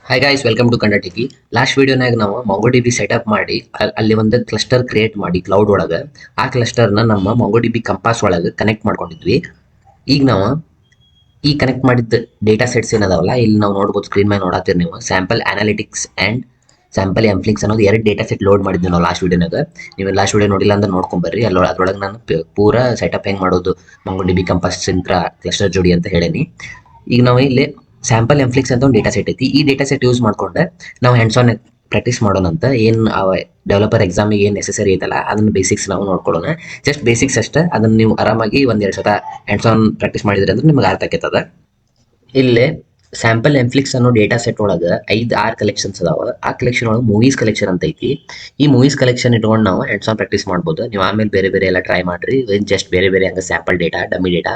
Hi guys, welcome to Kannadagi. Last ವಿಡಿಯೋನಾಗ ನಾವು MongoDB setup ಮಾಡಿ ಅಲ್ಲಿ ಒಂದು ಕ್ಲಸ್ಟರ್ ಕ್ರಿಯೇಟ್ ಮಾಡಿ ಕ್ಲೌಡ್ ಒಳಗೆ ಆ ಕ್ಲಸ್ಟರ್ನ ನಮ್ಮ MongoDB ಕಂಪಾಸ್ ಒಳಗೆ ಕನೆಕ್ಟ್ ಮಾಡ್ಕೊಂಡಿದ್ವಿ. ಈಗ ನಾವು ಈ ಕನೆಕ್ಟ್ ಮಾಡಿದ್ದ ಡೇಟಾ ಸೆಟ್ಸ್ ಏನದಾವಲ್ಲ, ಇಲ್ಲಿ ನಾವು ನೋಡ್ಬೋದು, ಸ್ಕ್ರೀನ್ ಮೇಲೆ ನೋಡತ್ತೀರಿ ನೀವು. ಸ್ಯಾಂಪಲ್ ಅನಾಲಿಟಿಕ್ಸ್ ಆ್ಯಂಡ್ ಸ್ಯಾಂಪಲ್ ಎಂಫ್ಲಿಕ್ಸ್ ಅನ್ನೋದು ಎರಡು ಡೇಟಾ ಸೆಟ್ ಲೋಡ್ ಮಾಡಿದ್ವಿ ನಾವು ಲಾಸ್ಟ್ ವಿಡಿಯೋನಾಗ. ನೀವು ಲಾಸ್ಟ್ ವಿಡಿಯೋ ನೋಡಿಲ್ಲ ಅಂದ್ರೆ ನೋಡ್ಕೊಂಬರ್ರಿ. ಅದ್ರೊಳಗೆ ನಾನು ಪೂರ ಸೆಟಪ್ ಹೆಂಗೆ ಮಾಡೋದು MongoDB ಕಂಪಾಸ್ ಕ್ಲಸ್ಟರ್ ಜೋಡಿ ಅಂತ ಹೇಳೀನಿ. ಈಗ ನಾವು ಇಲ್ಲಿ ಸ್ಯಾಂಪಲ್ ಎಂಫ್ಲಿಕ್ಸ್ ಅಂತ ಒಂದು ಡೇಟಾ ಸೆಟ್ ಐತಿ. ಈ ಡೇಟಾ ಸೆಟ್ ಯೂಸ್ ಮಾಡ್ಕೊಂಡೆ ನಾವು ಹ್ಯಾಂಡ್ಸ್ ಆನ್ ಪ್ರಾಕ್ಟೀಸ್ ಮಾಡೋಣ ಅಂತ. ಏನು ಡೆವಲಪರ್ ಎಕ್ಸಾಮಿಗೆ ಏನು ನೆಸೆಸರಿ ಐತಲ್ಲ ಅದನ್ನ ಬೇಸಿಕ್ಸ್ ನಾವು ನೋಡ್ಕೊಳ್ಳೋಣ. ಜಸ್ಟ್ ಬೇಸಿಕ್ಸ್ ಅಷ್ಟೇ. ಅದನ್ನ ನೀವು ಆರಾಮಾಗಿ ಒಂದೆರಡು ಸತ ಹ್ಯಾಂಡ್ಸ್ ಆನ್ ಪ್ರಾಕ್ಟೀಸ್ ಮಾಡಿದ್ರೆ ಅಂದ್ರೆ ನಿಮ್ಗೆ ಅರ್ಥ ಆಕೈತದ. ಇಲ್ಲೇ ಸ್ಯಾಂಪಲ್ ಎಂಫ್ಲಿಕ್ಸ್ ಅನ್ನೋ ಡೇಟಾ ಸೆಟ್ ಒಳಗೆ 5-6 ಕಲೆಕ್ಷನ್ಸ್ ಅದಾವ. ಆ ಕಲೆಕ್ಷನ್ ಒಳಗೆ ಮೂವೀಸ್ ಕಲೆಕ್ಷನ್ ಅಂತ ಐತಿ. ಈ ಮೂವೀಸ್ ಕಲೆಕ್ಷನ್ ಇಟ್ಕೊಂಡು ನಾವು ಹ್ಯಾಂಡ್ಸ್ ಆನ್ ಪ್ರಾಕ್ಟೀಸ್ ಮಾಡ್ಬೋದು. ನೀವು ಆಮೇಲೆ ಬೇರೆ ಬೇರೆ ಎಲ್ಲ ಟ್ರೈ ಮಾಡ್ರಿ. ಜಸ್ಟ್ ಬೇರೆ ಬೇರೆ ಹಂಗೆ ಸ್ಯಾಂಪಲ್ ಡೇಟಾ, ಡಮ್ಮಿ ಡೇಟಾ.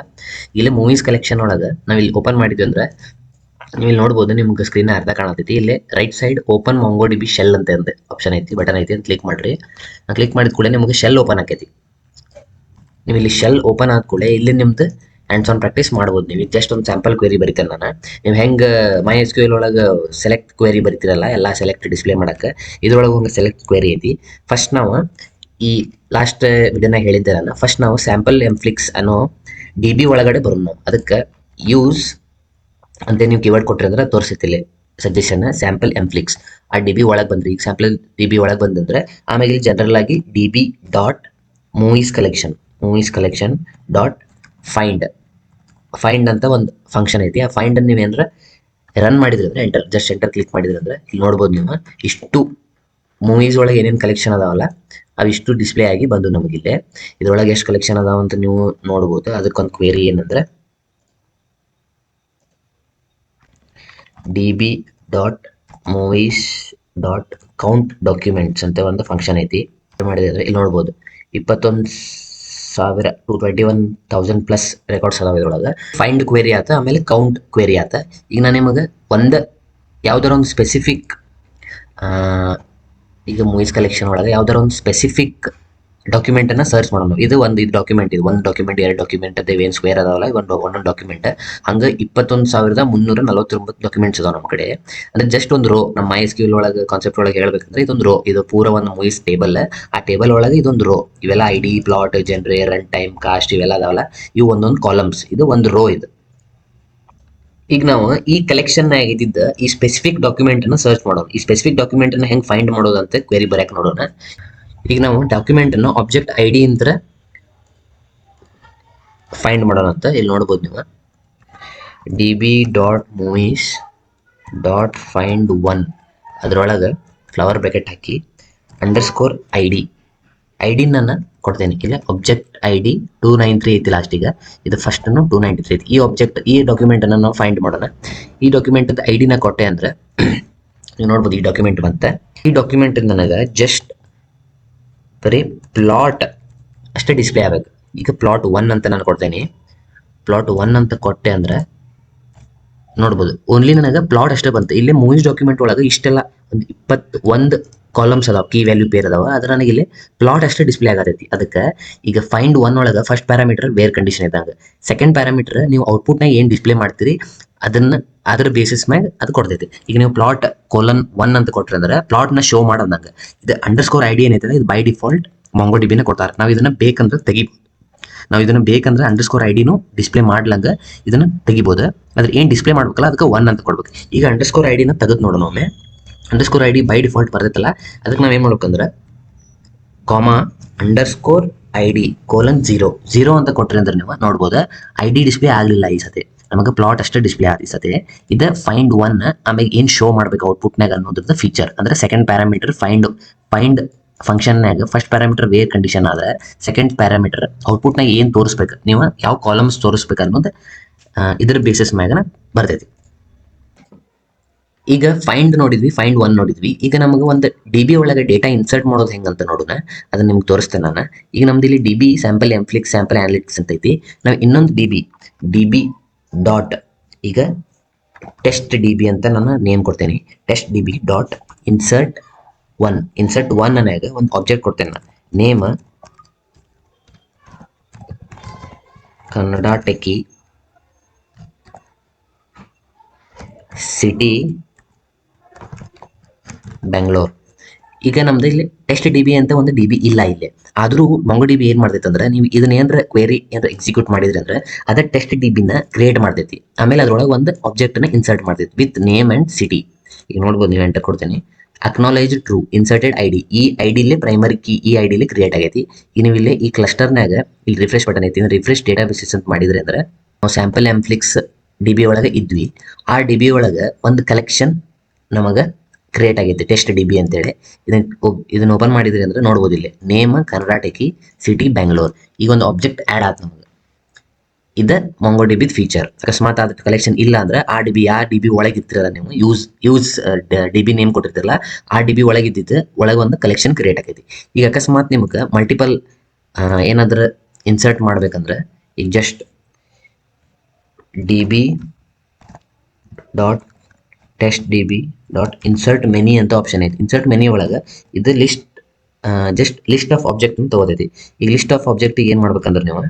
ಇಲ್ಲಿ ಮೂವೀಸ್ ಕಲೆಕ್ಷನ್ ಒಳಗೆ ನಾವು ಇಲ್ಲಿ ಓಪನ್ ಮಾಡಿದ್ವಿ ಅಂದ್ರೆ ನೀವು ಇಲ್ಲಿ ನೋಡ್ಬೋದು, ನಿಮ್ಗೆ ಸ್ಕ್ರೀನ್ ಅರ್ಧ ಕಾಣತೈತಿ. ಇಲ್ಲಿ right side open MongoDB shell ಅಂತ ಆಪ್ಷನ್ ಐತಿ, ಬಟನ್ ಐತಿ ಅಂತ ಕ್ಲಿಕ್ ಮಾಡ್ರಿ. ಕ್ಲಿಕ್ ಮಾಡಿದ ಕೂಡ ನಿಮಗೆ ಶೆಲ್ ಓಪನ್ ಆಕೈತಿ. ನೀವು ಇಲ್ಲಿ ಶೆಲ್ ಓಪನ್ ಆದ ಕೂಡ ಇಲ್ಲಿ ನಿಮ್ದು ಹ್ಯಾಂಡ್ಸ್ ಆನ್ ಪ್ರಾಕ್ಟೀಸ್ ಮಾಡ್ಬೋದು. ನೀವು ಜಸ್ಟ್ ಒಂದು ಸ್ಯಾಂಪಲ್ ಕ್ವೆರಿ ಬರೀತೇನೆ ನಾನು. ನೀವು ಹೆಂಗೆ MySQL ಒಳಗೆ ಸೆಲೆಕ್ಟ್ ಕ್ವೆರಿ ಬರೀತಿರಲ್ಲ, ಎಲ್ಲ ಸೆಲೆಕ್ಟ್ ಡಿಸ್ಪ್ಲೇ ಮಾಡಕ್ಕೆ, ಇದ್ರೊಳಗೆ ಒಂದು ಸೆಲೆಕ್ಟ್ ಕ್ವೆರಿ ಐತಿ. ಫಸ್ಟ್ ನಾವು ಈ ಲಾಸ್ಟ್ ವಿಡಿಯೋನಾಗ ಹೇಳಿದ್ದೆ ನಾನು, ಫಸ್ಟ್ ನಾವು ಸ್ಯಾಂಪಲ್ ಎಂಫ್ಲಿಕ್ಸ್ ಅನ್ನೋ DB ಒಳಗಡೆ ಬರೋಣ. ನಾವು ಅದಕ್ಕೆ ಯೂಸ್ ಅಂತ ನೀವು ಕೀವರ್ಡ್ ಕೊಟ್ರಿ ಅಂದ್ರೆ ತೋರಿಸುತ್ತಿಲ್ಲ ಸಜೆಷನ್ ಸ್ಯಾಂಪಲ್ ಎಂಫ್ಲಿಕ್ಸ್. ಆ DB ಒಳಗೆ ಬಂದ್ರಿ. ಈಗ ಸ್ಯಾಂಪಲ್ DB ಒಳಗೆ ಬಂದಂದ್ರೆ ಆಮೇಲೆ ಇಲ್ಲಿ ಜನರಲ್ ಆಗಿ DB dot movies collection dot find ಅಂತ ಒಂದು ಫಂಕ್ಷನ್ ಐತಿ. ಆ ಫೈಂಡ್ ಅನ್ನು ನೀವೇನಾರ ರನ್ ಮಾಡಿದ್ರಿ ಅಂದ್ರೆ ಎಂಟರ್ ಕ್ಲಿಕ್ ಮಾಡಿದ್ರಿ ಅಂದ್ರೆ ಇಲ್ಲಿ ನೋಡ್ಬೋದು ನೀವು ಇಷ್ಟು ಮೂವೀಸ್ ಒಳಗೆ ಏನೇನು ಕಲೆಕ್ಷನ್ ಅದಾವಲ್ಲ ಅವಿಷ್ಟು ಡಿಸ್ಪ್ಲೇ ಆಗಿ ಬಂದು ನಮಗಿಲ್ಲೇ. ಇದ್ರೊಳಗೆ ಎಷ್ಟು ಕಲೆಕ್ಷನ್ ಅದಾವ ಅಂತ ನೀವು ನೋಡ್ಬೋದು. ಅದಕ್ಕೊಂದು ಕ್ವೇರಿ ಏನಂದ್ರೆ DB dot movies dot count documents ಅಂತ ಒಂದು ಫಂಕ್ಷನ್ ಐತಿ. ಮಾಡಿದ್ರೆ ಇಲ್ಲಿ ನೋಡ್ಬೋದು 21,000 ಪ್ಲಸ್ ರೆಕಾರ್ಡ್ಸ್ ಅದಾವ ಇದ್ರೊಳಗೆ. ಫೈಂಡ್ ಕ್ವೇರಿ ಆತ, ಆಮೇಲೆ ಕೌಂಟ್ ಕ್ವೇರಿ ಆತ. ಈಗ ನಾನು ನಿಮಗೆ ಯಾವ್ದಾರ ಒಂದು ಸ್ಪೆಸಿಫಿಕ್, ಈಗ ಮೂವೀಸ್ ಕಲೆಕ್ಷನ್ ಒಳಗೆ ಯಾವ್ದಾರ ಒಂದು ಸ್ಪೆಸಿಫಿಕ್ ಡಾಕ್ಯುಮೆಂಟನ್ನು ಸರ್ಚ್ ಮಾಡೋಣ. ಇದು ಡಾಕ್ಯುಮೆಂಟ್, ಇದು ಒಂದು ಡಾಕ್ಯುಮೆಂಟ್, ಎರಡು ಡಾಕ್ಯುಮೆಂಟ್ ಅದೇ ಏನು ಸ್ಕ್ವೇರ್ ಅದಾವಲ್ಲ, ಒಂದೊಂದು ಡಾಕ್ಯುಮೆಂಟ್. ಹಂಗೆ 21,349 ಡಾಕ್ಯುಮೆಂಟ್ಸ್ ಅದಾವ ನಮ್ಮ ಕಡೆ. ಅಂದ್ರೆ ಜಸ್ಟ್ ಒಂದು ರೋ. ನಮ್ಮ MySQL ಒಳಗೆ ಕಾನ್ಸೆಪ್ಟ್ ಒಳಗೆ ಹೇಳ್ಬೇಕಂದ್ರೆ ಇದೊಂದು ರೋ, ಇದು ಪೂರ ಒಂದು ಮೂವೀಸ್ ಟೇಬಲ್. ಆ ಟೇಬಲ್ ಒಳಗೆ ಇದೊಂದು ರೋ. ಇವೆಲ್ಲ ID, plot, genre, run time, cast ಇವೆಲ್ಲ ಅದಾವಲ್ಲ, ಇವು ಒಂದೊಂದು ಕಾಲಮ್ಸ್. ಇದು ಒಂದು ರೋ ಇದು. ಈಗ ನಾವು ಈ ಕಲೆಕ್ಷನ್ ಇದ್ದಿದ್ದ ಈ ಸ್ಪೆಸಿಫಿಕ್ ಡಾಕ್ಯುಮೆಂಟ್ ಅನ್ನು ಸರ್ಚ್ ಮಾಡೋಣ. ಈ ಸ್ಪೆಸಿಫಿಕ್ ಡಾಕ್ಯುಮೆಂಟ್ ಅನ್ನು ಹೆಂಗೆ ಫೈಂಡ್ ಮಾಡೋದು ಅಂತ ಕ್ವೆರಿ ಬರೆಯಕ್ಕೆ ನೋಡೋಣ. ಈಗ ನಾವು ಡಾಕ್ಯುಮೆಂಟ್ ಅನ್ನು ಆಬ್ಜೆಕ್ಟ್ ID ಅಂತ ಫೈಂಡ್ ಮಾಡೋಣ ಅಂತ ಇಲ್ಲಿ ನೋಡ್ಬೋದು ನೀವು. DB dot movies dot find 1 ಅದರೊಳಗೆ ಫ್ಲವರ್ ಬ್ರಾಕೆಟ್ ಹಾಕಿ ಅಂಡರ್ಸ್ಕೋರ್ ID ನಾನು ಕೊಡ್ತೇನೆ. ಇಲ್ಲ ಆಬ್ಜೆಕ್ಟ್ ID 293 ಐತಿ ಲಾಸ್ಟಿಗೆ. ಇದು ಫಸ್ಟ್ ಅನ್ನು 293 ಐತಿ. ಈ ಡಾಕ್ಯುಮೆಂಟ್ ಅನ್ನು ನಾವು ಫೈಂಡ್ ಮಾಡೋಣ. ಈ ಡಾಕ್ಯುಮೆಂಟ್ ID ನ ಕೊಟ್ಟೆ ಅಂದ್ರೆ ನೀವು ನೋಡ್ಬೋದು ಈ ಡಾಕ್ಯುಮೆಂಟ್ ಬಂತೆ. ಈ ಡಾಕ್ಯುಮೆಂಟ್ ನನಗೆ ಜಸ್ಟ್ ಬರೀ ಪ್ಲಾಟ್ ಅಷ್ಟೇ ಡಿಸ್ಪ್ಲೇ ಆಗಬೇಕು. ಈಗ ಪ್ಲಾಟ್ 1 ಅಂತ ನಾನು ಕೊಡ್ತೇನೆ. ಪ್ಲಾಟ್ 1 ಅಂತ ಕೊಟ್ಟೆ ಅಂದ್ರೆ ನೋಡ್ಬೋದು ಓನ್ಲಿ ನನಗೆ ಪ್ಲಾಟ್ ಅಷ್ಟೇ ಬಂತು. ಇಲ್ಲಿ ಮೂವೀಸ್ ಡಾಕ್ಯುಮೆಂಟ್ ಒಳಗೆ ಇಷ್ಟೆಲ್ಲ ಒಂದು 21 ಕಾಲಮ್ಸ್ ಅದಾವ, ಕೀ ವ್ಯಾಲ್ಯೂ ಪೇರ್ ಅದಾವ. ಅದ್ರ ನನಗೆ ಇಲ್ಲಿ ಪ್ಲಾಟ್ ಅಷ್ಟೇ ಡಿಸ್ಪ್ಲೇ ಆಗತೈತಿ. ಅದಕ್ಕೆ ಈಗ ಫೈಂಡ್ 1 ಒಳಗೆ ಫಸ್ಟ್ ಪ್ಯಾರಾಮೀಟರ್ ಬೇರೆ ಕಂಡೀಷನ್ ಇದ್ದಂಗೆ, ಸೆಕೆಂಡ್ ಪ್ಯಾರಾಮೀಟರ್ ನೀವು ಔಟ್ಪುಟ್ನಾಗ ಏನು ಡಿಸ್ಪ್ಲೇ ಮಾಡ್ತೀರಿ ಅದ್ರ ಬೇಸಿಸ್ ಮ್ಯಾಗ ಅದು ಕೊಡ್ತೈತಿ. ಈಗ ನೀವು ಪ್ಲಾಟ್ :1 ಅಂತ ಕೊಟ್ರೆ ಅಂದ್ರೆ ಪ್ಲಾಟ್ನ ಶೋ ಮಾಡೋದಂಗೆ. ಇದು ಅಂಡರ್ಸ್ಕೋರ್ ID ಏನೈತೆ ಇದು ಬೈ ಡಿಫಾಲ್ಟ್ MongoDB ಕೊಡ್ತಾರೆ. ನಾವು ಇದನ್ನ ಬೇಕಂದ್ರೆ ತೆಗಿಬೋದು. ನಾವು ಇದನ್ನ ಬೇಕಂದ್ರೆ ಅಂಡರ್ಸ್ಕೋರ್ IDನೂ ಡಿಸ್ಪ್ಲೇ ಮಾಡ್ಲಂಗ ಇದನ್ನ ತೆಗಿಬೋದು. ಆದ್ರೆ ಏನು ಡಿಸ್ಪ್ಲೇ ಮಾಡ್ಬೇಕಲ್ಲ ಅದಕ್ಕೆ 1 ಅಂತ ಕೊಡ್ಬೇಕು. ಈಗ ಅಂಡರ್ಸ್ಕೋರ್ IDನ ತೆಗೆದು ನೋಡೋಣ ಒಮ್ಮೆ. ಅಂಡರ್ಸ್ಕೋರ್ ID ಬೈ ಡಿಫಾಲ್ಟ್ ಬರ್ತೈತಲ್ಲ, ಅದಕ್ಕೆ ನಾವೇನು ಮಾಡ್ಬೇಕಂದ್ರೆ ಅಂಡರ್ಸ್ಕೋರ್ ID :0 ಅಂತ ಕೊಟ್ರಿ ಅಂದ್ರೆ ನೀವು ನೋಡ್ಬೋದು ID ಡಿಸ್ಪ್ಲೇ ಆಗಲಿಲ್ಲ ಈ ಸತಿ. ನಮಗೆ ಪ್ಲಾಟ್ ಅಷ್ಟೇ ಡಿಸ್ಪ್ಲೇ ಆದ ಈ ಸತಿ. ಇದು ಫೈಂಡ್ 1 ಆಮೇಲೆ ಏನು ಶೋ ಮಾಡ್ಬೇಕು ಔಟ್ಪುಟ್ನಾಗ ಅನ್ನೋದ್ರದ್ದು ಫೀಚರ್. ಅಂದ್ರೆ ಸೆಕೆಂಡ್ ಪ್ಯಾರಾಮೀಟರ್ ಫೈಂಡ್ ಫಂಕ್ಷನ್ನಾಗ ಫಸ್ಟ್ ಪ್ಯಾರಾಮೀಟರ್ ವೇರ್ ಕಂಡೀಷನ್ ಆದ್ರೆ ಸೆಕೆಂಡ್ ಪ್ಯಾರಾಮೀಟರ್ ಔಟ್ಪುಟ್ನಾಗ ಏನು ತೋರಿಸ್ಬೇಕು, ನೀವು ಯಾವ ಕಾಲಮ್ಸ್ ತೋರಿಸ್ಬೇಕು ಅನ್ನೋದು ಇದ್ರ ಬೇಸಿಸ್ ಮ್ಯಾಗನ ಬರ್ತೈತಿ. ಈಗ ಫೈಂಡ್ 1 ನೋಡಿದ್ವಿ. ಈಗ ನಮಗೆ ಒಂದು DB ಒಳಗೆ ಡೇಟಾ ಇನ್ಸರ್ಟ್ ಮಾಡೋದು ಹೆಂಗಂತ ನೋಡೋಣ. ಅದನ್ನ ನಿಮ್ಗೆ ತೋರಿಸ್ತೇನೆ ನಾನು. ಈಗ ನಮ್ದು ಇಲ್ಲಿ DB ಸ್ಯಾಂಪಲ್ ಎಂಫ್ಲಿಕ್ಸ್ ಸ್ಯಾಂಪಲ್ ಅನಾಲಿಟಿಕ್ಸ್ ಅಂತ ಐತಿ. ನಾವು ಇನ್ನೊಂದು DB ಡಾಟ್ ಈಗ ಟೆಸ್ಟ್ DB ಅಂತ ನಾನು ನೇಮ್ ಕೊಡ್ತೇನೆ. ಟೆಸ್ಟ್ DB ಡಾಟ್ ಇನ್ಸರ್ಟ್ 1 ಅನ್ನೋಗ ಒಂದು ಆಬ್ಜೆಕ್ಟ್ ಕೊಡ್ತೇನೆ ನಾನು. Name Kannada techie, city Bengaluru. ಈಗ ನಮ್ದು ಇಲ್ಲಿ ಟೆಸ್ಟ್ ಡಿ ಬಿ ಅಂತ ಒಂದು ಡಿ ಬಿ ಇಲ್ಲ ಇಲ್ಲಿ. ಆದರೂ ಮಂಗೋ ಡಿ ಬಿ ಏನು ಮಾಡ್ತೈತೆ ಅಂದ್ರೆ ನೀವು ಇದನ್ನ ಏನಾರ ಕ್ವೇರಿ ಏನಾರ ಎಕ್ಸಿಕ್ಯೂಟ್ ಮಾಡಿದ್ರಿ ಅಂದ್ರೆ ಅದೇ ಟೆಸ್ಟ್ ಡಿ ಬಿನ ಕ್ರಿಯೇಟ್ ಮಾಡ್ತೈತಿ. ಆಮೇಲೆ ಅದ್ರೊಳಗೆ ಒಂದು ಆಬ್ಜೆಕ್ಟ್ನ ಇನ್ಸರ್ಟ್ ಮಾಡ್ತೈತಿ ವಿತ್ ನೇಮ್ ಆ್ಯಂಡ್ ಸಿಟಿ. ಈಗ ನೋಡ್ಬೋದು, ನೀವು ಎಂಟರ್ ಕೊಡ್ತೀನಿ, acknowledge true inserted I D. ಈ ಐ ಡಿಲಿ ಪ್ರೈಮರಿ ಕೀ ಈ ಐ ಡಿಲಿ ಕ್ರಿಯೇಟ್ ಆಗೈತಿ. ಈಗ ನೀವು ಇಲ್ಲಿ ಈ ಕ್ಲಸ್ಟರ್ನಾಗ ಇಲ್ಲಿ ರಿಫ್ರೆಶ್ ಬಟನ್ ಐತಿ, ರಿಫ್ರೆಶ್ ಡೇಟಾ ಬೇಸಿಸ್ ಅಂತ ಮಾಡಿದ್ರಿ ಅಂದ್ರೆ ನಾವು ಸ್ಯಾಂಪಲ್ ಎಂಫ್ಲಿಕ್ಸ್ ಡಿ ಬಿ ಒಳಗೆ ಇದ್ವಿ. ಆ ಡಿ ಬಿ ಒಳಗೆ ಒಂದು ಕಲೆಕ್ಷನ್ ನಮಗೆ ಕ್ರಿಯೇಟ್ ಆಗೈತೆ ಟೆಸ್ಟ್ ಡಿ ಬಿ ಅಂತೇಳಿ. ಇದನ್ನ ಓಪನ್ ಮಾಡಿದ್ರಿ ಅಂದ್ರೆ ನೋಡ್ಬೋದು ಇಲ್ಲಿ ನೇಮ್ ಕರ್ನಾಟಕಿ, ಸಿಟಿ ಬೆಂಗಳೂರು. ಈಗ ಒಂದು ಆಬ್ಜೆಕ್ಟ್ ಆ್ಯಡ್ ಆಯ್ತು ನಮಗೆ. ಇದು ಮಂಗೋ ಡಿ ಬಿದ್ ಫೀಚರ್. ಅಕಸ್ಮಾತ್ ಅದ್ರ ಕಲೆಕ್ಷನ್ ಇಲ್ಲ ಅಂದ್ರೆ ಆ ಡಿ ಬಿ ಯಾವ ಡಿ ಬಿ ಒಳಗೆ ಇರ್ತಿರಲ್ಲ ನೀವು ಯೂಸ್ ಡಿ ಬಿ ನೇಮ್ ಕೊಟ್ಟಿರ್ತಿರಲ್ಲ, ಆ ಡಿ ಬಿ ಒಳಗೆ ಇದ್ದಿದ್ದು ಒಳಗೆ ಒಂದು ಕಲೆಕ್ಷನ್ ಕ್ರಿಯೇಟ್ ಆಗೈತಿ. ಈಗ ಅಕಸ್ಮಾತ್ ನಿಮ್ಗೆ ಮಲ್ಟಿಪಲ್ ಏನಾದ್ರೂ ಇನ್ಸರ್ಟ್ ಮಾಡ್ಬೇಕಂದ್ರೆ ಈಗ just D B dot test D B dot insert many ಅಂತ ಆಪ್ಷನ್ ಐತಿ. ಇನ್ಸರ್ಟ್ ಮೆನಿ ಒಳಗೆ ಇದು list just list of object ಅಂತ ತಗೋತೈತಿ. ಈಗ ಲಿಸ್ಟ್ ಆಫ್ ಆಬ್ಜೆಕ್ಟಿಗೆ ಏನು ಮಾಡ್ಬೇಕಂದ್ರೆ ನೀವು,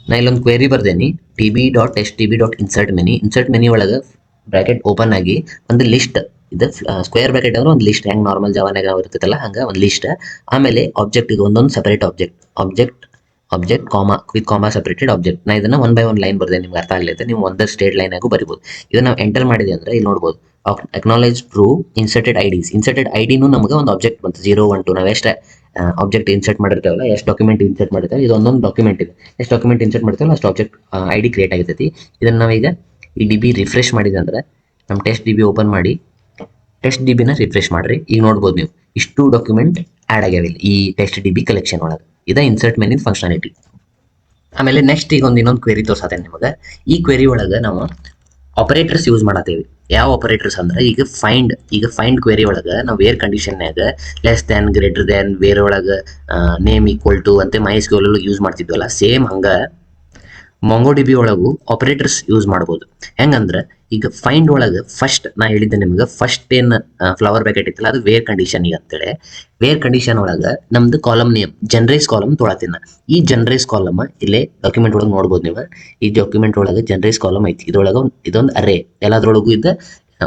ನಾ ಇಲ್ಲೊಂದು ಕ್ವೇರಿ ಬರ್ದೇನಿ, T B dot test T B dot insert many ಒಳಗೆ ಬ್ರ್ಯಾಕೆಟ್ ಓಪನ್ ಆಗಿ ಒಂದು ಲಿಸ್ಟ್, ಇದು ಸ್ಕ್ವೇರ್ ಬ್ರ್ಯಾಕೆಟ್ ಅಂದ್ರೆ ಒಂದು ಲಿಸ್ಟ್, ಹೆಂಗೆ ನಾರ್ಮಲ್ ಜಾವಾನಾಗ ಇರ್ತೈತಲ್ಲ ಹಂಗೆ ಒಂದು ಲಿಸ್ಟ್. ಆಮೇಲೆ ಆಬ್ಜೆಕ್ಟ್ ಈಗ ಒಂದೊಂದು separate object comma separated object. ನಾ ಇದನ್ನ 1 by 1 ಲೈನ್ ಬರ್ದೆ, ನಿಮ್ಗೆ ಅರ್ಥ ಆಗ್ಲೈತೆ. ನೀವು ಒಂದೇ ಸ್ಟೇಟ್ ಲೈನ್ ಆಗು ಬರಿಬೋದು. ಇದನ್ನ ನಾವು ಎಂಟರ್ ಮಾಡಿದೆ ಅಂದ್ರೆ ಇಲ್ಲಿ ನೋಡ್ಬೋದು ಅಕ್ನಾಲೇಜ್ ಟ್ರೂ ಇನ್ಸರ್ಟೆಡ್ ಐಡಿನೂ ನಮಗೆ ಒಂದು ಆಬ್ಜೆಕ್ಟ್ ಬಂತು 0 1 2. ನಾವು ಎಷ್ಟು ಆಬ್ಜೆಕ್ಟ್ ಇನ್ಸರ್ಟ್ ಮಾಡಿರ್ತೇವಲ್ಲ, ಎಷ್ಟು ಡಾಕ್ಯುಮೆಂಟ್ ಇನ್ಸರ್ಟ್ ಮಾಡಿರ್ತೇವೆ, ಇದು ಒಂದೊಂದು ಡಾಕ್ಯುಮೆಂಟ್ ಇದೆ. ಎಷ್ಟು ಡಾಕ್ಯುಮೆಂಟ್ ಇನ್ಸರ್ಟ್ ಮಾಡ್ತೇವಲ್ಲ ಅಷ್ಟು ಆಬ್ಜೆಕ್ಟ್ ಐ ಡಿ ಕ್ರಿಯೇಟ್ ಆಗಿರ್ತೈತಿ. ಇದನ್ನು ನಾವೀಗ ಈ ಡಿ ಬಿ ರಿಫ್ರೆಶ್ ಮಾಡಿದೆ ಅಂದ್ರೆ ನಮ್ಮ ಟೆಸ್ಟ್ ಡಿ ಬಿ ಓಪನ್ ಮಾಡಿ ಟೆಸ್ಟ್ ಡಿ ಬಿನ ರಿಫ್ರೆಶ್ ಮಾಡಿರಿ. ಈಗ ನೋಡ್ಬೋದು ನೀವು ಇಷ್ಟು ಡಾಕ್ಯುಮೆಂಟ್ ಆ್ಯಡ್ ಆಗ್ಯಾವ ಇಲ್ಲಿ ಈ ಟೆಸ್ಟ್ ಡಿ ಬಿ ಕಲೆಕ್ಷನ್ ಒಳಗೆ. ಇದು ಇನ್ಸರ್ಟ್ ಮೆನಿದ ಫಂಕ್ಷನಾಲಿಟಿ. ಆಮೇಲೆ ನೆಕ್ಸ್ಟ್ ಈಗ ಇನ್ನೊಂದು ಕ್ವೆರಿ ತೋರ್ಸತ್ತೇನೆ ನಿಮಗೆ. ಈ ಕ್ವೆರಿ ಒಳಗೆ ನಾವು ಆಪರೇಟರ್ಸ್ ಯೂಸ್ ಮಾಡತ್ತೇವೆ. ಯಾವ ಆಪರೇಟರ್ಸ್ ಅಂದ್ರೆ ಈಗ ಫೈಂಡ್ ಕ್ವೆರಿ ಒಳಗೆ ನಾವು ವೇರ್ ಕಂಡೀಷನ್ನಾಗ less than greater than where ಒಳಗೆ ನೇಮ್ ಈಕ್ವಲ್ ಟು ಅಂತ MySQL ಯೂಸ್ ಮಾಡ್ತಿದ್ವಲ್ಲ, ಸೇಮ್ ಹಂಗೆ ಮಂಗೋ ಡಿ ಬಿ ಒಳಗೂ ಆಪರೇಟರ್ಸ್ ಯೂಸ್ ಮಾಡ್ಬೋದು. ಹೆಂಗಂದ್ರೆ ಈಗ ಫೈಂಡ್ ಒಳಗೆ ಫಸ್ಟ್ ನಾ ಹೇಳಿದ್ದೆ ನಿಮ್ಗೆ, ಫಸ್ಟ್ ಏನು ಫ್ಲವರ್ ಬ್ಯಾಕೆಟ್ ಇತ್ತಲ್ಲ ಅದು ವೇರ್ ಕಂಡೀಷನಿಗೆ ಅಂತೇಳಿ. ವೇರ್ ಕಂಡೀಷನ್ ಒಳಗೆ ನಮ್ದು ಕಾಲಮ್ ನೇಮ್ ಜನರೇಸ್ ಕಾಲಮ್ ತೊಳತೀನಿ. ಈ ಜನರೇಸ್ ಕಾಲಮ್ ಇಲ್ಲೇ ಡಾಕ್ಯುಮೆಂಟ್ ಒಳಗೆ ನೋಡ್ಬೋದು ನೀವು. ಈ ಡಾಕ್ಯುಮೆಂಟ್ ಒಳಗೆ ಜನರೇಸ್ ಕಾಲಮ್ ಐತಿ. ಇದ್ರೊಳಗೆ ಇದೊಂದು ಅರೇ, ಎಲ್ಲದ್ರೊಳಗೂ ಇದೆ,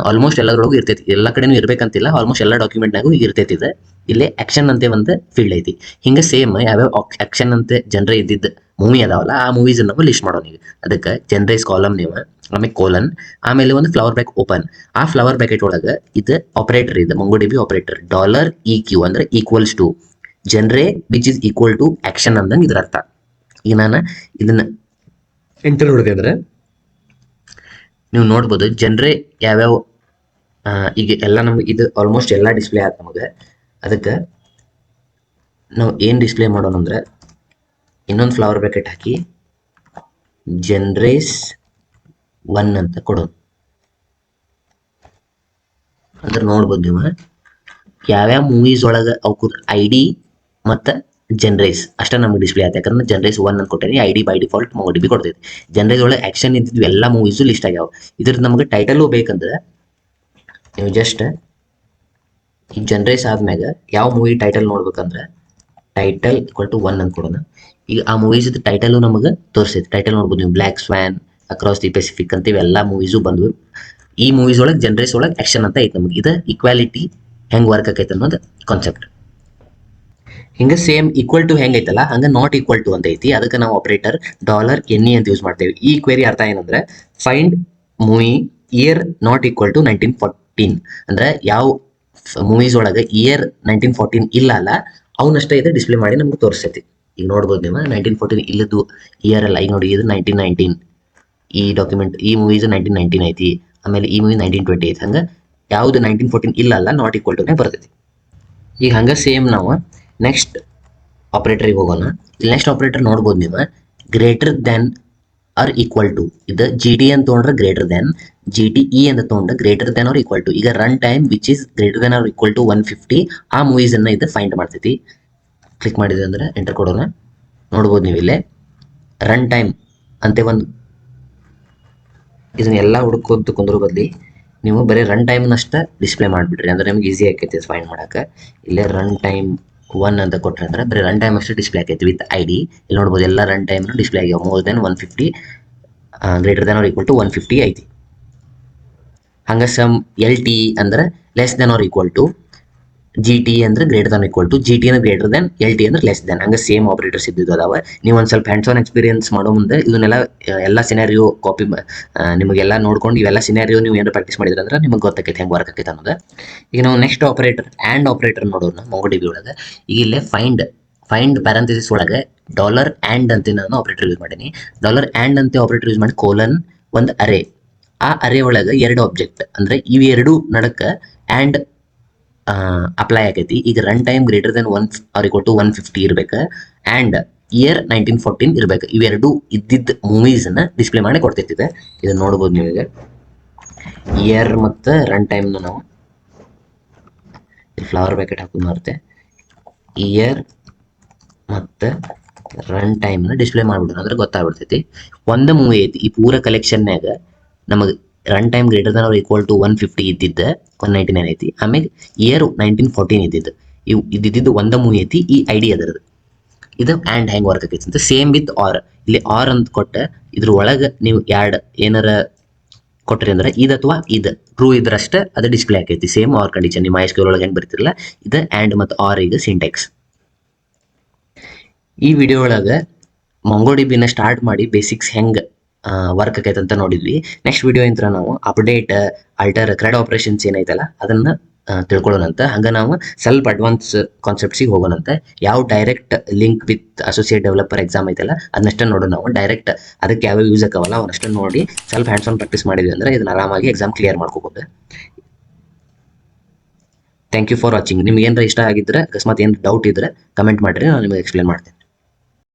ಆಲ್ಮೋಸ್ಟ್ ಎಲ್ಲದ್ರೊಳಗೂ ಇರ್ತೈತಿ. ಎಲ್ಲ ಕಡೆನೂ ಇರ್ಬೇಕಂತಿಲ್ಲ, ಆಲ್ಮೋಸ್ಟ್ ಎಲ್ಲ ಡಾಕ್ಯುಮೆಂಟ್ನಾಗೂ ಇರ್ತೈತಿ. ಇದೆ ಇಲ್ಲೇ ಆಕ್ಷನ್ ಅಂತೆ ಒಂದು ಫೀಲ್ಡ್ ಐತಿ. ಹಿಂಗೆ ಸೇಮ್ ಯಾವ್ಯಾವ ಆಕ್ಷನ್ ಅಂತೆ ಜನರೇ ಇದ್ದಿದ್ದು ಮೂವಿ ಅದಾವಲ್ಲ ಆ ಮೂವೀಸ್ ನಾವು ಲಿಸ್ಟ್ ಮಾಡೋಣ. ಈಗ ಅದಕ್ಕೆ ಜನರೇಸ್ ಕಾಲಮ್ ನೇಮ್, ಆಮೇಲೆ ಕೋಲನ್, ಆಮೇಲೆ ಒಂದು ಫ್ಲವರ್ ಬ್ಯಾಕ್ ಓಪನ್. ಆ ಫ್ಲವರ್ ಬ್ಯಾಕೆಟ್ ಒಳಗೆ ಇದು ಆಪರೇಟರ್ ಇದೆ, Mongo D B operator $EQ ಅಂದ್ರೆ equals to genre which is equal to action ಅಂದಂಗೆ ಇದ್ರ ಅರ್ಥ. ಈಗ ನಾನು ಇದನ್ನ ಎಂಟರ್ ಹೊಡೆದೆ ಅಂದ್ರೆ ನೀವು ನೋಡ್ಬೋದು ಜನರೇ ಯಾವ್ಯಾವ ಈಗ ಎಲ್ಲ ನಮ್ಗೆ ಇದು ಆಲ್ಮೋಸ್ಟ್ ಎಲ್ಲ ಡಿಸ್ಪ್ಲೇ ಆಯ್ತು ನಮಗೆ. ಅದಕ್ಕೆ ನಾವು ಏನು ಡಿಸ್ಪ್ಲೇ ಮಾಡೋಣ ಅಂದ್ರೆ ಇನ್ನೊಂದು ಫ್ಲವರ್ ಬ್ಯಾಕೆಟ್ ಹಾಕಿ ಜನರೇಸ್ 1 ಅಂತ ಕೊಡೋದು. ಅಂದ್ರೆ ನೋಡ್ಬೋದು ನೀವು ಯಾವ್ಯಾವ ಮೂವೀಸ್ ಒಳಗೆ ಅವಕ್ಕೂ ಐ ಡಿ ಮತ್ತು ಜನರೇಸ್ ಅಷ್ಟೇ ನಮ್ಗೆ ಡಿಸ್ಪ್ಲೇ ಆಯ್ತು. ಯಾಕಂದ್ರೆ ಜನರೇಸ್ 1 ಅಂತ ಕೊಟ್ಟೇನೆ, I D by default Mongo D B ಕೊಡ್ತೈತಿ. ಜನರೇಸ್ ಒಳಗೆ ಆಕ್ಷನ್ ಇದ್ದಿದ್ವು ಎಲ್ಲ ಮೂವೀಸು ಲಿಸ್ಟ್ ಆಗ್ಯಾವ. ಇದ್ರದ್ದು ನಮಗೆ ಟೈಟಲು ಬೇಕಂದ್ರೆ ನೀವು ಜಸ್ಟ್ ಈ ಜನರೇಸ್ ಆದ್ಮ್ಯಾಗ ಯಾವ ಮೂವಿ ಟೈಟಲ್ ನೋಡ್ಬೇಕಂದ್ರೆ ಟೈಟಲ್ ಈಕ್ವಲ್ ಟು 1 ಅಂತ ಕೊಡೋಣ. ಈಗ ಆ ಮೂವೀಸ್ ಟೈಟಲು ನಮಗೆ ತೋರಿಸೈತಿ. ಟೈಟಲ್ ನೋಡ್ಬೋದು ನೀವು, black swan, across the Pacific ಅಂತ ಇವೆಲ್ಲ ಮೂವೀಸು ಬಂದ್ವು. ಈ ಮೂವೀಸ್ ಒಳಗೆ ಜನರೇಸ್ ಒಳಗೆ ಆಕ್ಷನ್ ಅಂತ ಐತೆ ನಮಗೆ. ಇದು ಈಕ್ವಾಲಿಟಿ ಹೆಂಗೆ ವರ್ಕ್ ಆಕೈತೆ ಅನ್ನೋದು ಕಾನ್ಸೆಪ್ಟ್. ಹಿಂಗೆ ಸೇಮ್ ಈಕ್ವಲ್ ಟು ಹೆಂಗೆ ಐತಲ್ಲ ಹಂಗೆ ನಾಟ್ ಈಕ್ವಲ್ ಟು ಅಂತ ಐತಿ. ಅದಕ್ಕೆ ನಾವು ಆಪರೇಟರ್ $NE ಅಂತ ಯೂಸ್ ಮಾಡ್ತೇವೆ. ಈ ಕ್ವೆರಿ ಅರ್ಥ ಏನಂದ್ರೆ find movie year not equal to 1914 ಅಂದ್ರೆ ಯಾವ ಮೂವೀಸ್ ಒಳಗೆ ಇಯರ್ 1914 ಇಲ್ಲ ಅಲ್ಲ ಅವನಷ್ಟೇ ಇದೆ ಡಿಸ್ಪ್ಲೇ ಮಾಡಿ ನಮ್ಗೆ ತೋರಿಸ್ತೈತಿ. ಈಗ ನೋಡ್ಬೋದು ನೀವು 1914 ಇಲ್ಲದ್ದು ಇಯರ್ ಅಲ್ಲ. ಈಗ ನೋಡಿ ಇದು 1919, ಈ ಡಾಕ್ಯುಮೆಂಟ್ ಈ ಮೂವೀಸ್ 1919 ಐತಿ, ಆಮೇಲೆ ಈ ಮೂವಿ 1920 ಐತಿ. ಹಂಗೆ ಯಾವುದು 1914 ಇಲ್ಲ ಅಲ್ಲ ನಾಟ್ ಈಕ್ವಲ್ ಟುನೇ ಬರ್ತೈತಿ. ಈಗ ಹಂಗೆ ಸೇಮ್ ನಾವು ನೆಕ್ಸ್ಟ್ ಆಪರೇಟರ್ಗೆ ಹೋಗೋಣ. ಇಲ್ಲಿ ನೆಕ್ಸ್ಟ್ ಆಪರೇಟರ್ ನೋಡ್ಬೋದು ನೀವು greater than or equal to. ಇದು GT ಅಂತ ತೊಗೊಂಡ್ರೆ ಗ್ರೇಟರ್ ದ್ಯಾನ್, GTE ಅಂತ ತೊಗೊಂಡ್ರೆ greater than or equal to. ಈಗ run time which is greater than or equal to 150 ಆ ಮೂವೀಸನ್ನು ಇದು ಫೈಂಡ್ ಮಾಡ್ತೈತಿ. ಕ್ಲಿಕ್ ಮಾಡಿದೆ ಅಂದರೆ ಎಂಟರ್ ಕೊಡೋಣ. ನೋಡ್ಬೋದು ನೀವು ಇಲ್ಲೇ ರನ್ ಟೈಮ್ ಅಂತೆ ಒಂದು ಇದನ್ನೆಲ್ಲ ಹುಡುಕೋದು ಕುಂದ್ರ ಬದಲಿ ನೀವು ಬರೀ ರನ್ ಟೈಮ್ನಷ್ಟೇ ಡಿಸ್ಪ್ಲೇ ಮಾಡಿಬಿಡ್ರಿ, ಅಂದ್ರೆ ನಿಮ್ಗೆ ಈಸಿ ಆಕೈತಿ ಫೈಂಡ್ ಮಾಡೋಕೆ. ಇಲ್ಲೇ ರನ್ ಟೈಮ್ 1 ಅಂತ ಕೊಟ್ಟರೆ ಅಂದ್ರೆ ಬರೀ ರನ್ ಟೈಮ್ ಅಷ್ಟೇ ಡಿಸ್ಪ್ಲೇ ಆಕೈತಿ ವಿತ್ ಐ ಡಿ. ಇಲ್ಲಿ ನೋಡ್ಬೋದು ಎಲ್ಲ ರನ್ ಟೈಮ್ನು ಡಿಸ್ಪ್ಲೇ ಆಗ್ಯಾವ. More than 150 greater than or equal to 150 ಐತಿ. ಹಂಗೆ ಸಮ್ ಎಲ್ ಟಿ ಅಂದ್ರೆ less than or equal to, G T ಅಂದ್ರೆ greater than equal to, G T ಅಂದ್ರೆ ಗ್ರೇಟರ್ ದೆನ್, ಎಲ್ ಟಿ ಅಂದ್ರೆ ಲೆಸ್ ದೆನ್. ಹಂಗೆ same operators ಇದ್ದಿದ್ದು ಅದಾವ. ನೀವು ಒಂದು ಸ್ವಲ್ಪ ಹ್ಯಾಂಡ್ಸ್ ಆನ್ ಎಕ್ಸ್ಪೀರಿಯನ್ಸ್ ಮಾಡೋ ಮುಂದೆ ಇದನ್ನೆಲ್ಲ ಎಲ್ಲ ಸಿನಾರಿಯೋ ಕಾಪಿ ನಿಮಗೆಲ್ಲ ನೋಡ್ಕೊಂಡು ಇವೆಲ್ಲ ಸಿನಾರಿಯೋ ನೀವು ಏನಾರು ಪ್ರಾಕ್ಟೀಸ್ ಮಾಡಿದ್ರೆ ಅಂದ್ರೆ ನಿಮಗೆ ಗೊತ್ತಾಕೈತೆ ಹೆಂಗೆ ವರ್ಕ್ ಆಕೈತೆ ಅನ್ನೋದು. ಈಗ ನಾವು ನೆಕ್ಸ್ಟ್ ಆಪರೇಟರ್ ಆ್ಯಂಡ್ ಆಪರೇಟರ್ ನೋಡೋಣ MongoDB ಒಳಗೆ. ಈಗ ಇಲ್ಲೇ ಫೈಂಡ್ ಪ್ಯಾರಂಥೆಸಿಸ್ ಒಳಗೆ ಡಾಲರ್ ಆ್ಯಂಡ್ ಅಂತ ನಾನು ಆಪರೇಟರ್ ಯೂಸ್ ಮಾಡೀನಿ. ಡಾಲರ್ ಆ್ಯಂಡ್ ಅಂತ ಆಪರೇಟರ್ ಯೂಸ್ ಮಾಡಿ ಕೋಲನ್ ಒಂದು ಅರೇ, ಆ ಅರೇ ಒಳಗೆ ಎರಡು ಆಬ್ಜೆಕ್ಟ್ ಅಂದರೆ ಇವೆರಡು ನಡಕ್ಕೆ ಆ್ಯಂಡ್ ಅಪ್ಲೈ ಆಗೈತಿ. ಈಗ run time greater than 1 or equal to 150 ಇರ್ಬೇಕು ಆ್ಯಂಡ್ ಇಯರ್ 1914 ಇರ್ಬೇಕು. ಇವೆರಡು ಇದ್ದಿದ್ದ ಮೂವೀಸನ್ನು ಡಿಸ್ಪ್ಲೇ ಮಾಡಿ ಕೊಡ್ತೈತಿದೆ. ಇದನ್ನು ನೋಡ್ಬೋದು ನೀವೀಗ. ಇಯರ್ ಮತ್ತು ರನ್ ಟೈಮ್ನ ನಾವು ಫ್ಲವರ್ ಬ್ಯಾಕೆಟ್ ಹಾಕೋದು ಮಾರುತ್ತೆ. ಇಯರ್ ಮತ್ತು ರನ್ ಟೈಮ್ನ ಡಿಸ್ಪ್ಲೇ ಮಾಡಿಬಿಡೋಣ ಅಂದ್ರೆ ಗೊತ್ತಾಗ್ಬಿಡ್ತೈತಿ. ಒಂದು ಮೂವಿ ಐತಿ ಈ ಪೂರ ಕಲೆಕ್ಷನ್ಯಾಗ ನಮಗೆ run time greater than or equal to 150 ಇದ್ದಿದ್ದ 199 ಐತಿ. ಆಮೇಲೆ ಇಯರ್ 1914 ಇದ್ದಿದ್ದು ಇವು ಇದ್ದಿದ್ದು ಒಂದ ಮೂವಿ ಐತಿ. ಈ ಐಡಿ ಅದರದ್ದು ಇದು ಆ್ಯಂಡ್ ಹೆಂಗೆ ವರ್ಕ್ ಆಕೈತಿ ಅಂತ ಸೇಮ್ ವಿತ್ ಆರ್. ಇಲ್ಲಿ ಆರ್ ಅಂತ ಕೊಟ್ಟು ಇದ್ರ ಒಳಗೆ ನೀವು ಎರಡು ಏನಾರ ಕೊಟ್ರಿ ಅಂದ್ರೆ ಇದು ಅಥವಾ ಇದು ಟ್ರೂ ಇದ್ರಷ್ಟೇ ಅದು ಡಿಸ್ಪ್ಲೇ ಆಕೈತಿ. ಸೇಮ್ ಆರ್ ಕಂಡೀಷನ್ ನಿಮ್ಮ MySQL ಒಳಗೆ ಹೆಂಗೆ ಬರ್ತಿರಲ್ಲ ಇದು ಆ್ಯಂಡ್ ಮತ್ತು ಆರ್ ಈಗ ಸಿಂಟೆಕ್ಸ್. ಈ ವಿಡಿಯೋ ಒಳಗೆ MongoDBನ ಸ್ಟಾರ್ಟ್ ಮಾಡಿ ಬೇಸಿಕ್ಸ್ ಹೆಂಗೆ ವರ್ಕ್ ಆಕೈತೆ ಅಂತ ನೋಡಿದ್ವಿ. ನೆಕ್ಸ್ಟ್ ವಿಡಿಯೋ ಇಂತ್ರ ನಾವು ಅಪ್ಡೇಟ್ ಆಲ್ಟರ್ ಕ್ರೆಡ್ ಆಪರೇಷನ್ಸ್ ಏನೈತಲ್ಲ ಅದನ್ನು ತಿಳ್ಕೊಳ್ಳೋಣಂತ. ಹಂಗೆ ನಾವು ಸ್ವಲ್ಪ ಅಡ್ವಾನ್ಸ್ ಕಾನ್ಸೆಪ್ಟ್ಸಿಗೆ ಹೋಗೋಣಂತೆ. ಯಾವ direct link with associate developer exam ಐತಲ್ಲ ಅದನ್ನಷ್ಟೇ ನೋಡೋಣ. ನಾವು ಡೈರೆಕ್ಟ್ ಅದಕ್ಕೆ ಯಾವ್ಯಾವ ಯೂಸ್ ಆಕವಲ್ಲ ಅವನ್ನಷ್ಟೇ ನೋಡಿ ಸ್ವಲ್ಪ ಹ್ಯಾಂಡ್ಸ್ ಆನ್ ಪ್ರಾಕ್ಟೀಸ್ ಮಾಡಿದ್ವಿ ಅಂದರೆ ಇದನ್ನ ಆರಾಮಾಗಿ ಎಕ್ಸಾಮ್ ಕ್ಲಿಯರ್ ಮಾಡ್ಕೋಬೋದು. Thank you for watching. ನಿಮ್ಗೆ ಏನಾರ ಇಷ್ಟ ಆಗಿದ್ರೆ ಅಕಸ್ಮಾತ್ ಏನು ಡೌಟ್ ಇದ್ರೆ ಕಮೆಂಟ್ ಮಾಡಿರಿ, ನಾನು ನಿಮಗೆ ಎಕ್ಸ್ಪ್ಲೇನ್ ಮಾಡ್ತೇನೆ.